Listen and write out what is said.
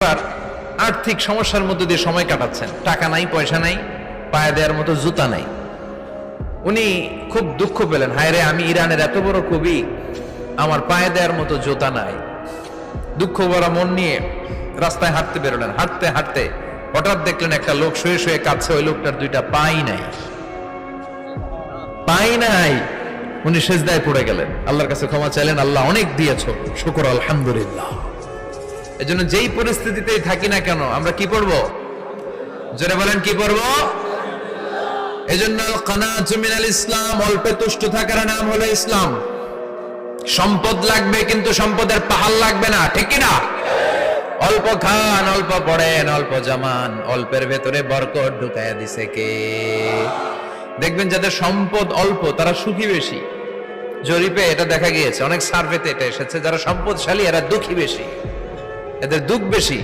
আর আর্থিক সমস্যার মধ্যে দিয়ে সময় কাটাচ্ছেন, টাকা নাই, পয়সা নাই, পায়ে দেওয়ার মতো জুতা নাই। উনি খুব দুঃখ পেলেন, হায় রে, আমি ইরানের এত বড় কবি, আমার পায়ে দেওয়ার মতো জুতা নাই। দুঃখ ভরা মন নিয়ে রাস্তায় হাঁটতে বেরোলেন। হাঁটতে হাঁটতে হঠাৎ দেখলেন একটা লোক শুয়ে শুয়ে কাঁদছে, ওই লোকটার দুইটা পাই নাই, পাই নাই। উনি সেজদায় পড়ে গেলেন, আল্লাহর কাছে ক্ষমা চাইলেন, আল্লাহ অনেক দিয়েছো, শুকর আলহামদুলিল্লাহ। এজন্য যেই পরিস্থিতিতেই থাকি না কেন আমরা কি পড়বো? জোরে বলেন, কি পড়বো? এজন্য কানাতু মিনাল ইসলাম, অল্পে তুষ্ট থাকার নাম হলো ইসলাম। সম্পদ লাগবে কিন্তু সম্পদের পাহাড় লাগবে না, ঠিক কি না? অল্প খান, অল্প পড়েন, অল্প জামান, অল্পের ভেতরে বরকত ঢুকায়া দিছে কে? দেখবেন যাদের সম্পদ অল্প তারা সুখী বেশি। জরিপে এটা দেখা গিয়েছে, অনেক সার্ভেতে এটা এসেছে, যারা সম্পদশালী এরা দুঃখী বেশি, এদের দুঃখ বেশি।